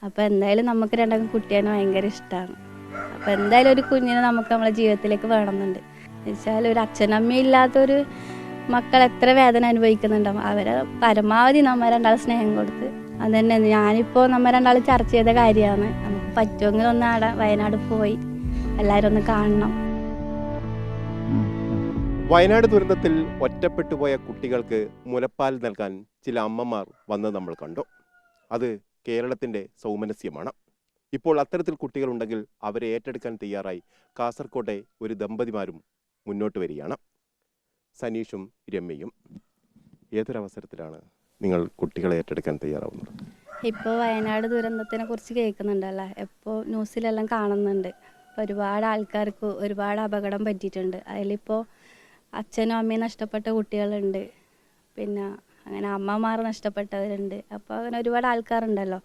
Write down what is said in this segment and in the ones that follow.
അപ്പോൾ എന്തായാലും നമുക്ക് രണ്ടാൾക്കും കുട്ടിയെ ഭയങ്കര ഇഷ്ടമാണ്. അപ്പോൾ എന്തായാലും ഒരു കുഞ്ഞിനെ നമുക്ക് നമ്മളെ ജീവിതത്തിലേക്ക് വേണമെന്നുണ്ട്. എന്നുവെച്ചാൽ ഒരു അച്ഛനമ്മയും ഇല്ലാത്തൊരു മക്കൾ എത്ര വേദന അനുഭവിക്കുന്നുണ്ടാവും. അവരെ പരമാവധി നമ്മൾ രണ്ടാളും സ്നേഹം കൊടുത്ത് അതുതന്നെ ഞാനിപ്പോൾ നമ്മൾ രണ്ടാളും ചർച്ച ചെയ്ത കാര്യമാണ്. നമുക്ക് പറ്റുമെങ്കിൽ ഒന്ന് വയനാട് പോയി എല്ലാവരും ഒന്ന് കാണണം. വയനാട് ദുരന്തത്തിൽ ഒറ്റപ്പെട്ടുപോയ കുട്ടികൾക്ക് മുലപ്പാൽ നൽകാൻ ചില അമ്മമാർ വന്ന് നമ്മൾ കണ്ടു. അത് കേരളത്തിൻ്റെ സൗമനസ്യമാണ്. ഇപ്പോൾ അത്തരത്തിൽ കുട്ടികളുണ്ടെങ്കിൽ അവരെ ഏറ്റെടുക്കാൻ തയ്യാറായി കാസർകോട്ടെ ഒരു ദമ്പതിമാരും മുന്നോട്ട് വരികയാണ്. സനീഷും രമ്യയും. ഏതൊരവസരത്തിലാണ് നിങ്ങൾ കുട്ടികളെ ഏറ്റെടുക്കാൻ തയ്യാറാവുന്നത്? ഇപ്പോൾ വയനാട് ദുരന്തത്തിനെ കുറിച്ച് കേൾക്കുന്നുണ്ടല്ലോ, എപ്പോൾ ന്യൂസിലെല്ലാം കാണുന്നുണ്ട്. ഒരുപാട് ആൾക്കാർക്ക് ഒരുപാട് അപകടം പറ്റിയിട്ടുണ്ട്. അതിലിപ്പോൾ അച്ഛനും അമ്മയും നഷ്ടപ്പെട്ട കുട്ടികളുണ്ട്, പിന്നെ അങ്ങനെ അമ്മമാർ നഷ്ടപ്പെട്ടവരുണ്ട്. അപ്പോൾ അങ്ങനെ ഒരുപാട് ആൾക്കാരുണ്ടല്ലോ.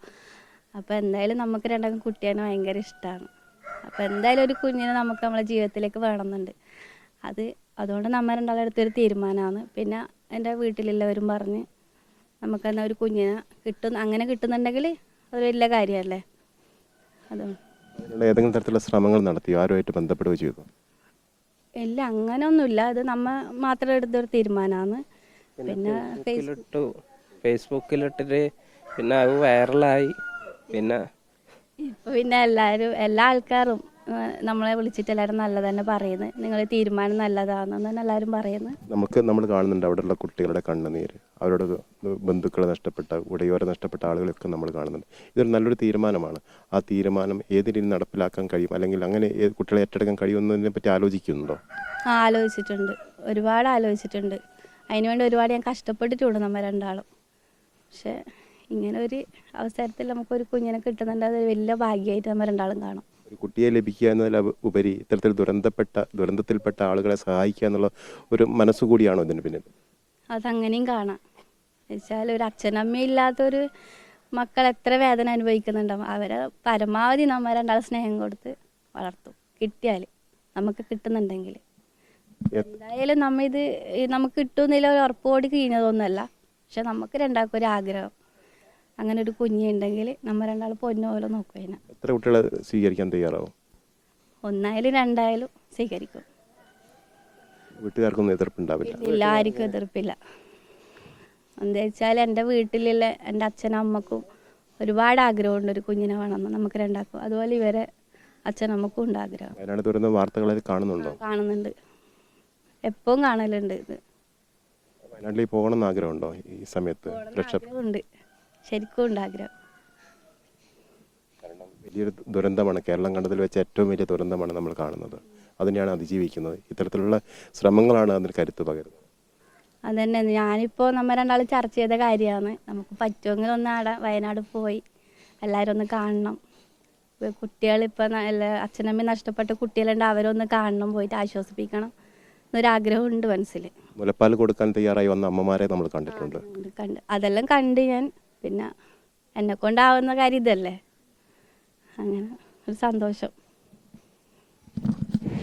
അപ്പോൾ എന്തായാലും നമുക്ക് രണ്ടാൾക്കും കുട്ടിയെ ഭയങ്കര ഇഷ്ടമാണ്. അപ്പോൾ എന്തായാലും ഒരു കുഞ്ഞിനെ നമുക്ക് നമ്മളെ ജീവിതത്തിലേക്ക് വേണമെന്നുണ്ട്. അതുകൊണ്ട് നമ്മൾ രണ്ടാളും എടുത്തൊരു തീരുമാനമാണ്. പിന്നെ എൻ്റെ വീട്ടിലുള്ളവരും പറഞ്ഞ് നമുക്കെന്നാൽ ഒരു കുഞ്ഞിനെ അങ്ങനെ കിട്ടുന്നുണ്ടെങ്കിൽ അത് വലിയ കാര്യമല്ലേ. അതുകൊണ്ട് ഏതെങ്കിലും തരത്തിലുള്ള ശ്രമങ്ങൾ നടത്തിയോ? ആരുമായിട്ട് ബന്ധപ്പെടുകയോ ചെയ്തു? ഇല്ല, അങ്ങനെയൊന്നുമില്ല. അത് നമ്മൾ മാത്രം എടുത്തൊരു തീരുമാനമാണ്. പിന്നെ ഫേസ്ബുക്കിലിട്ടിട്ട് പിന്നെ അത് വൈറലായി. പിന്നെ ഇപ്പോൾ പിന്നെ എല്ലാ ആൾക്കാരും നമ്മളെ വിളിച്ചിട്ട് എല്ലാവരും നല്ലത് തന്നെ പറയുന്നത്. നിങ്ങളുടെ തീരുമാനം നല്ലതാണെന്ന് തന്നെ എല്ലാവരും പറയുന്നത്. നമ്മൾ കാണുന്നുണ്ട് അവിടെയുള്ള കുട്ടികളുടെ കണ്ണുനീര്, അവരുടെ ബന്ധുക്കളെ നഷ്ടപ്പെട്ട ഉടയോരെ നഷ്ടപ്പെട്ട ആളുകളൊക്കെ നമ്മൾ കാണുന്നുണ്ട്. ഇതൊരു നല്ലൊരു തീരുമാനമാണ്. ആ തീരുമാനം ഏത് രീതിയിൽ നടപ്പിലാക്കാൻ കഴിയും, അല്ലെങ്കിൽ അങ്ങനെ കുട്ടികളെ ഏറ്റെടുക്കാൻ കഴിയുമെന്നതിനെ പറ്റി ആലോചിക്കുന്നുണ്ടോ? ആലോചിച്ചിട്ടുണ്ട്, ഒരുപാട് ആലോചിച്ചിട്ടുണ്ട്. അതിനുവേണ്ടി ഒരുപാട് ഞാൻ കഷ്ടപ്പെട്ടിട്ടുണ്ട് നമ്മൾ രണ്ടാളും. പക്ഷേ ഇങ്ങനെ ഒരു അവസരത്തിൽ നമുക്കൊരു കുഞ്ഞിനെ കിട്ടുന്നുണ്ട്, അത് വലിയ ഭാഗ്യമായിട്ട് നമ്മൾ രണ്ടാളും കാണും. ഒരു കുട്ടിയെ ലഭിക്കുക എന്നതിൽ ഉപരി ഇത്തരത്തിൽ ദുരന്തത്തിൽപ്പെട്ട ആളുകളെ സഹായിക്കുക എന്നുള്ള ഒരു മനസ്സുകൂടിയാണോ ഇതിന് പിന്നിൽ? അതങ്ങനെയും കാണാം. എന്നുവെച്ചാൽ ഒരു അച്ഛനമ്മയും ഇല്ലാത്തൊരു മക്കൾ എത്ര വേദന അനുഭവിക്കുന്നുണ്ടാവും. അവരെ പരമാവധി നമ്മൾ രണ്ടാളും സ്നേഹം കൊടുത്ത് വളർത്തും. കിട്ടിയാൽ നമുക്ക് കിട്ടുന്നുണ്ടെങ്കിൽ എന്തായാലും നമുക്ക് കിട്ടുന്നില്ല ഒരു ഉറപ്പോടി കഴിഞ്ഞതൊന്നുമല്ല. പക്ഷെ നമുക്ക് രണ്ടാൾക്കും ഒരു ആഗ്രഹം, അങ്ങനെ ഒരു കുഞ്ഞുണ്ടെങ്കിൽ നമ്മൾ രണ്ടാളും പൊന്നുപോലെ നോക്കും. അതിനെ എത്ര കുട്ടികളെ സ്വീകരിക്കാൻ തയ്യാറാവും? ഒന്നായാലും രണ്ടായാലും സ്വീകരിക്കും. വീട്ടുകാർക്കൊന്നും എതിർപ്പുണ്ടാവില്ല? ഇല്ല, ആർക്കും എതിർപ്പില്ല. എന്താ വെച്ചാൽ എൻ്റെ വീട്ടിലുള്ള എൻ്റെ അച്ഛനും അമ്മക്കും ഒരുപാട് ആഗ്രഹമുണ്ട് ഒരു കുഞ്ഞിനെ വേണമെന്ന് നമുക്ക് രണ്ടാക്കും. അതുപോലെ ഇവരെ അച്ഛനമ്മക്കും ഉണ്ട് ആഗ്രഹം. വയനാട് ദുരന്ത വാർത്തകളെ കാണുന്നുണ്ടോ? കാണുന്നുണ്ട്, എപ്പോഴും കാണലുണ്ട്. ഇത് വയനാട്ടിലേക്ക് പോകണമെന്ന് ആഗ്രഹമുണ്ടോ? ഈ സമയത്ത് ഉണ്ട്, ശരിക്കും ഉണ്ട് ആഗ്രഹം. കാരണം വലിയൊരു ദുരന്തമാണ്, കേരളം കണ്ടതിൽ വെച്ച് ഏറ്റവും വലിയ ദുരന്തമാണ് നമ്മൾ കാണുന്നത്. അതിനെയാണ് അതിജീവിക്കുന്നത്. ഇത്തരത്തിലുള്ള ശ്രമങ്ങളാണ് അതിന് കരുത്ത് പകരുന്നത്. അതുതന്നെ ഞാനിപ്പോൾ നമ്മൾ രണ്ടാളും ചർച്ച ചെയ്ത കാര്യമാണ്. നമുക്ക് പറ്റുമെങ്കിൽ ഒന്ന് വയനാട് പോയി എല്ലാവരും ഒന്ന് കാണണം. കുട്ടികളിപ്പോൾ അച്ഛനമ്മ നഷ്ടപ്പെട്ട കുട്ടികളുണ്ട്, അവരൊന്ന് കാണണം, പോയിട്ട് ആശ്വസിപ്പിക്കണം എന്നൊരാഗ്രഹമുണ്ട് മനസ്സിൽ. മുലപ്പാൽ കൊടുക്കാൻ തയ്യാറായി വന്ന അമ്മമാരെ നമ്മൾ കണ്ടിട്ടുണ്ട്. അതെല്ലാം കണ്ട് ഞാൻ, പിന്നെ എന്നെ കൊണ്ടാവുന്ന കാര്യം ഇതല്ലേ, അങ്ങനെ ഒരു സന്തോഷം.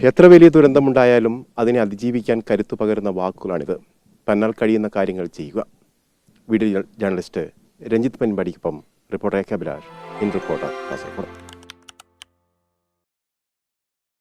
എത്ര വലിയ ദുരന്തമുണ്ടായാലും അതിനെ അതിജീവിക്കാൻ കരുത്തു പകരുന്ന വാക്കുകളാണിത്. തന്നാൽ കഴിയുന്ന കാര്യങ്ങൾ ചെയ്യുക. വീഡിയോ ജേർണലിസ്റ്റ് രഞ്ജിത്ത് പെൻപടിക്കൊപ്പം reporter A K Abhilash, in reporter Kasaragod.